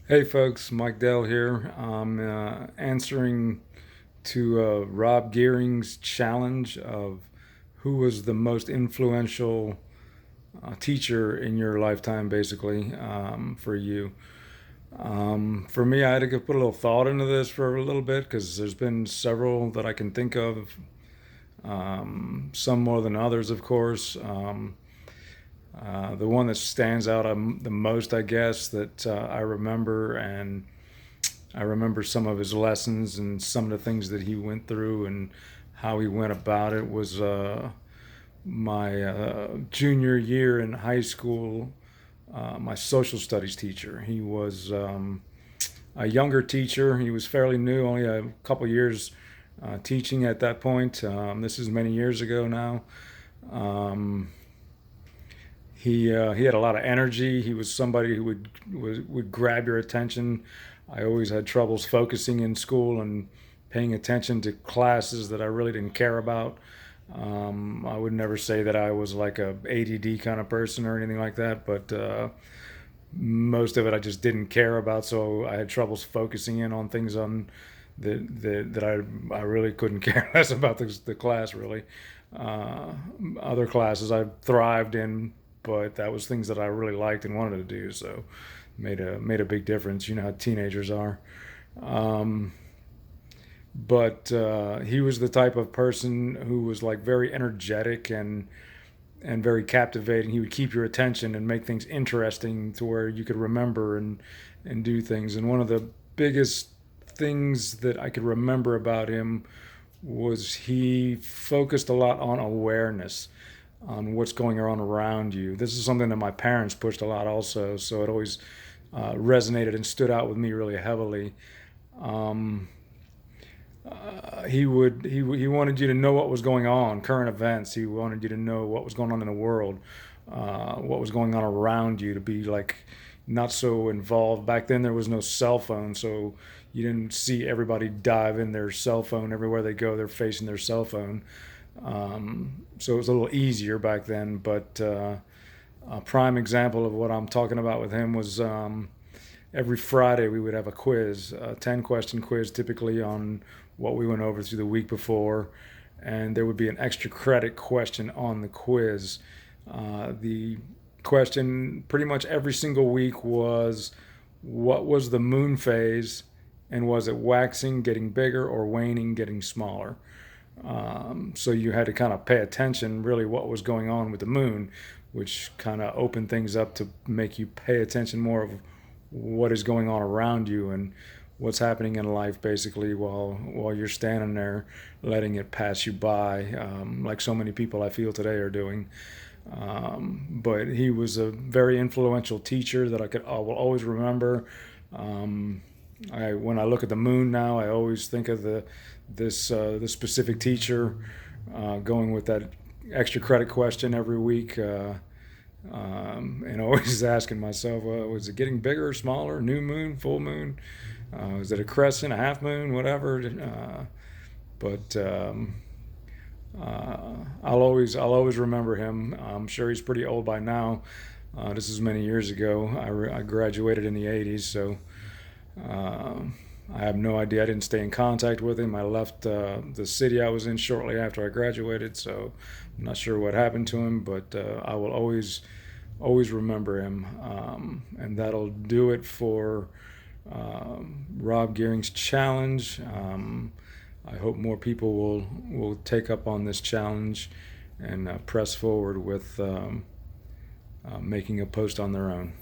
Hey folks, Mike Dell here. I'm answering to Rob Gearing's challenge of who was the most influential teacher in your lifetime, basically, for you. For me, I had to put a little thought into this for a little bit because there's been several that I can think of, some more than others, of course. The one that stands out the most, I guess, that I remember, and I remember some of his lessons and some of the things that he went through and how he went about it was my junior year in high school. My social studies teacher. He was a younger teacher. He was fairly new, only a couple years teaching at that point. This is many years ago now. Um, he had a lot of energy. He was somebody who would grab your attention. I always had troubles focusing in school and paying attention to classes that I really didn't care about. I would never say that I was like a ADD kind of person or anything like that, but most of it I just didn't care about. So I had troubles focusing in on things that I really couldn't care less about the class really. Uh, Other classes I thrived in, but that was things that I really liked and wanted to do. So made a big difference. You know how teenagers are. Um, but he was the type of person who was like very energetic and very captivating. He would keep your attention and make things interesting to where you could remember and do things. And one of the biggest things that I could remember about him was he focused a lot on awareness, on what's going on around you. This is something that my parents pushed a lot also, so it always resonated and stood out with me really heavily. Um, he wanted you to know what was going on, current events. He wanted you to know what was going on in the world, what was going on around you, to be like not so involved. Back then there was no cell phone, so you didn't see everybody dive in their cell phone everywhere they go. They're facing their cell phone, so it was a little easier back then. But a prime example of what I'm talking about with him was every Friday we would have a quiz, a 10-question quiz, typically on what we went over through the week before, and there would be an extra credit question on the quiz. The question pretty much every single week was, what was the moon phase, and was it waxing, getting bigger, or waning, getting smaller? So you had to kind of pay attention really what was going on with the moon, which kind of opened things up to make you pay attention more of what is going on around you and what's happening in life basically while you're standing there letting it pass you by, like so many people I feel today are doing. But he was a very influential teacher that I will always remember. Um, when I look at the moon now, I always think of this specific teacher, going with that extra credit question every week, and always asking myself, was it getting bigger, smaller, new moon, full moon? Is it a crescent, a half moon, whatever? But I'll always remember him. I'm sure he's pretty old by now. This is many years ago. I graduated in the '80s, so uh, I have no idea. I didn't stay in contact with him. I left the city I was in shortly after I graduated, so I'm not sure what happened to him. But I will always remember him, and that'll do it for Rob Gearing's challenge. I hope more people will take up on this challenge and press forward with making a post on their own.